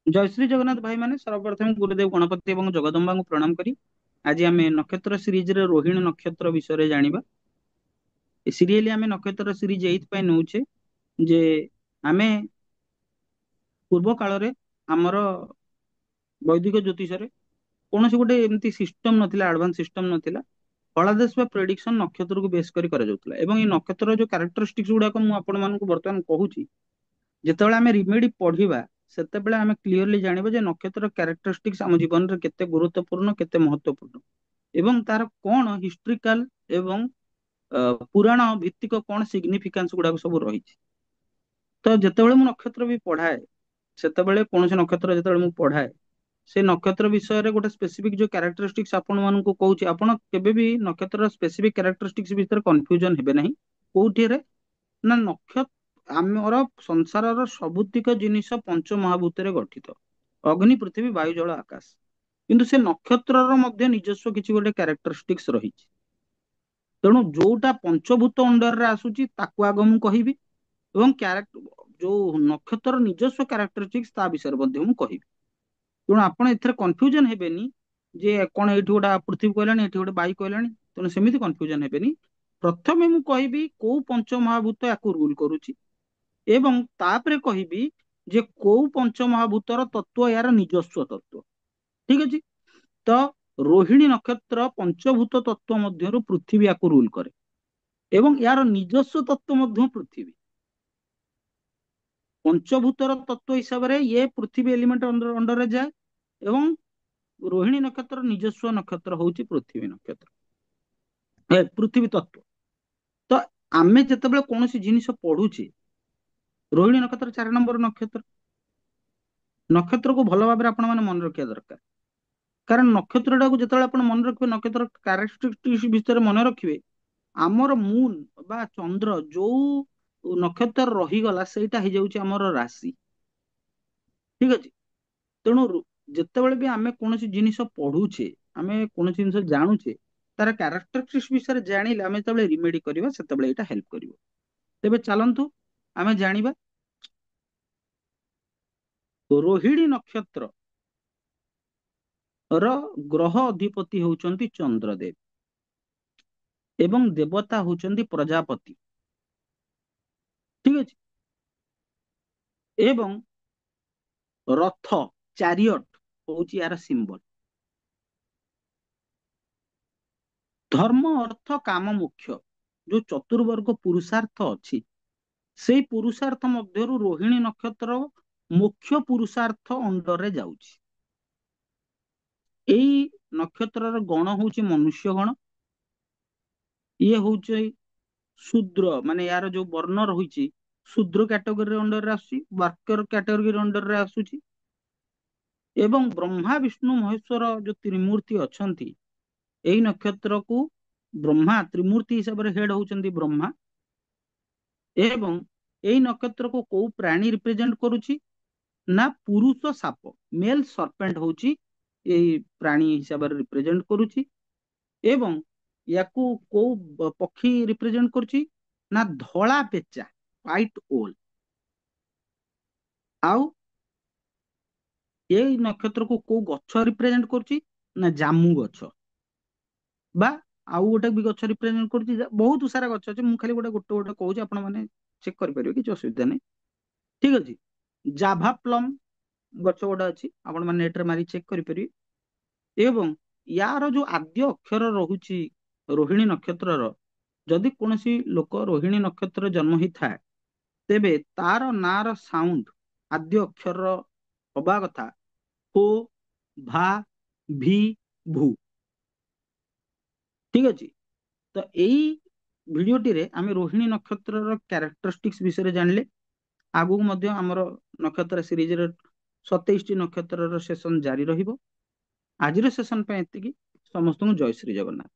जय श्री जगन्नाथ भाई माने सर्वप्रथम गुरुदेव गणपति एवं जगदम्बा को प्रणाम करी आज आम नक्षत्र सीरीज रे रोहिणी नक्षत्र विषय जानिबा। ए सीरियली आम नक्षत्र सीरीज एइथ नौचे जे आमे पूर्व काल रे हमर वैदिक ज्योतिष रे कौन गोटे एमती सिस्टम नथिला, एडवांस सिस्टम नथिला। फलादेश बा प्रेडिक्शन नक्षत्र को बेस करी करा जाउतला एवं ए नक्षत्र जो कैरेक्टरिस्टिक्स गुडा को मु आपण मानक वर्तमान कहूची जेतेबेले आमे रिमेडी पढ़िबा सेतेबेले आमे क्लियरली जानिबा जे नक्षत्र कैरेक्टरिस्टिक्स हम जीवन रे केते गुरुत्वपूर्ण केते महत्वपूर्ण एवं तार कौन हिस्ट्रिकल एवं पुराण भित्तिक कौन सिग्निफिकेंस गुडा सब रही। तो जेतेबेले मु नक्षत्र भी पढ़ाए सेतेबेले कौन से नक्षत्र जेतेबेले मु पढ़ाए से नक्षत्र विषय रे गोटे स्पेसिफिक जो कैरेक्टरिस्टिक्स आपण मानक कहूची आपण केबे भी नक्षत्र स्पेसिफिक कैरेक्टरिस्टिक्स भीतर कंफ्यूजन हेबे नहीं कोउठी रे ना नक्षत्र आमर संसार सबुतिक जिनिस पंच महाभूत गठित अग्नि पृथ्वी वायु जल आकाश किंतु से नक्षत्र निजस्व किसी गोटे कैरेक्टरिस्टिक्स रही। तेणु जोटा पंचभूत अंडर रे आसुची ताकू आग मु कहिबी एवं जो नक्षत्र निजस्व कैरेक्टरिस्टिक्स ता विषय मु कहिबी। तेणु आपण एथरे कंफ्यूजन हेबेनी जे कोन एठी गोटा पृथ्वी कहलानी एठी गोटे वायु कहलानी तेणु सेमिति कंफ्यूजन हेबेनी। प्रथमे मु कहिबी को पंच महाभूत याकू रूल करूची एवं तापरे कहिबी जे को पंच महाभूतर तत्व यार निजस्व तत्व। ठीक अछि। तो रोहिणी नक्षत्र पंचभूत तत्व मध्यरु पृथ्वी याकू रूल करे एवं यार निजस्व तत्व मध्य पृथ्वी पंचभूतर तत्व हिसाब रे ये पृथ्वी एलिमेंट अंडर अंडर रे जाए एवं रोहिणी नक्षत्र निजस्व नक्षत्र होउची पृथ्वी नक्षत्र पृथ्वी तत्व। तो आमे जेतेबेले कोनोसी जिनिस पढुचे रोहिणी नक्षत्र 4 नंबर नक्षत्र नक्षत्र को भल भाव आपण माने मन रखिया दरकार कारण नक्षत्र टाको जेतेबेले आपण मन रखिबे नक्षत्र कैरेक्टरिस्टिक्स विषय मन रखिबे आमर मून बा चंद्र जो नक्षत्र रही गला सेटा हो जाउची हमर राशि। ठीक अछि। तेणु जेतेबेले भी आमे कोनोसी जिनिस पढुचे आमे कोनोसी जिनिस जानुचे तार कैरेक्टरिस्टिक्स विषय जानिले आमे जेतेबेले रिमेडी करिवा सेतेबेले एटा हेल्प करिवो। तेबे चलंतु आमे जानिबा रोहिणी नक्षत्र ର ଗ୍ରହ ଅଧିପତି ହେଉଛନ୍ତି ଚନ୍ଦ୍ରଦେବ ଏବଂ ଦେବତା ହେଉଛନ୍ତି ପ୍ରଜାପତି। ଠିକ ଅଛି। ଏବଂ ରଥ ଚାରିଅଟ ହଉଛି ୟାର ସିମ୍ବଲ। ଧର୍ମ ଅର୍ଥ କାମ ମୁଖ୍ୟ ଯୋଉ ଚତୁର୍ବର୍ଗ ପୁରୁଷାର୍ଥ ଅଛି ସେଇ ପୁରୁଷାର୍ଥ ମଧ୍ୟରୁ ରୋହିଣୀ ନକ୍ଷତ୍ର ମୁଖ୍ୟ ପୁରୁଷାର୍ଥ ଅଣ୍ଡରରେ ଯାଉଛି। ଏଇ ନକ୍ଷତ୍ରର ଗଣ ହଉଛି ମନୁଷ୍ୟ ଗଣ। ଇଏ ହଉଛି ଶୂଦ୍ର ମାନେ ୟାର ଯୋଉ ବର୍ଣ୍ଣ ରହିଛି ଶୂଦ୍ର କ୍ୟାଟେଗୋରୀ ଅଣ୍ଡରରେ ଆସୁଛି ୱାର୍କର କ୍ୟାଟେଗୋରୀ ଅଣ୍ଡରରେ ଆସୁଛି। ଏବଂ ବ୍ରହ୍ମା ବିଷ୍ଣୁ ମହେଶ୍ଵର ଯୋଉ ତ୍ରିମୂର୍ତ୍ତି ଅଛନ୍ତି ଏଇ ନକ୍ଷତ୍ରକୁ ବ୍ରହ୍ମା ତ୍ରିମୂର୍ତ୍ତି ହିସାବରେ ହେଡ ହଉଛନ୍ତି ବ୍ରହ୍ମା ଏବଂ ଏଇ ନକ୍ଷତ୍ରକୁ କୋଉ ପ୍ରାଣୀ ରିପ୍ରେଜେଣ୍ଟ କରୁଛି ନା ପୁରୁଷ ସାପ ମେଲ ସର୍ପେଣ୍ଟ ହଉଛି ଏଇ ପ୍ରାଣୀ ହିସାବରେ ରିପ୍ରେଜେଣ୍ଟ କରୁଛି ଏବଂ ୟାକୁ କୋଉ ପକ୍ଷୀ ରିପ୍ରେଜେଣ୍ଟ କରୁଛି ନା ଧଳା ପେଚା ହ୍ୱାଇଟ ଓଲ। ଆଉ ଏଇ ନକ୍ଷତ୍ରକୁ କୋଉ ଗଛ ରିପ୍ରେଜେଣ୍ଟ କରୁଛି ନା ଜାମୁ ଗଛ ବା ଆଉ ଗୋଟେ ବି ଗଛ ରିପ୍ରେଜେଣ୍ଟ କରୁଛି ବହୁତ ସାରା ଗଛ ଅଛି ମୁଁ ଖାଲି ଗୋଟେ ଗୋଟେ ଗୋଟେ କହୁଛି ଆପଣ ମାନେ ଚେକ୍ କରିପାରିବେ କିଛି ଅସୁବିଧା ନାହିଁ। ଠିକ ଅଛି। ଜାଭା ପ୍ଲମ ଗଛ ଗୋଟେ ଅଛି ଆପଣ ମାନେ ନେଟରେ ମାରି ଚେକ୍ କରିପାରିବେ ଏବଂ ୟାର ଯୋଉ ଆଦ୍ୟ ଅକ୍ଷର ରହୁଛି ରୋହିଣୀ ନକ୍ଷତ୍ରର ଯଦି କୌଣସି ଲୋକ ରୋହିଣୀ ନକ୍ଷତ୍ର ଜନ୍ମ ହେଇଥାଏ ତେବେ ତାର ନାଁ ର ସାଉଣ୍ଡ ଆଦ୍ୟ ଅକ୍ଷର ହବା କଥା ହୋ ଭା ଭି ଭୁ। ଠିକ ଅଛି। ତ ଏଇ ଭିଡିଓଟିରେ ଆମେ ରୋହିଣୀ ନକ୍ଷତ୍ରର କ୍ୟାରେକ୍ଟରିଷ୍ଟିକ୍ସ ବିଷୟରେ ଜାଣିଲେ ଆଗକୁ ମଧ୍ୟ ଆମର ନକ୍ଷତ୍ର ସିରିଜରେ 27ଟି ନକ୍ଷତ୍ରର ସେସନ ଜାରି ରହିବ। ଆଜିର ସେସନ ପାଇଁ ଏତିକି। ସମସ୍ତଙ୍କୁ ଜୟ ଶ୍ରୀ ଜଗନ୍ନାଥ।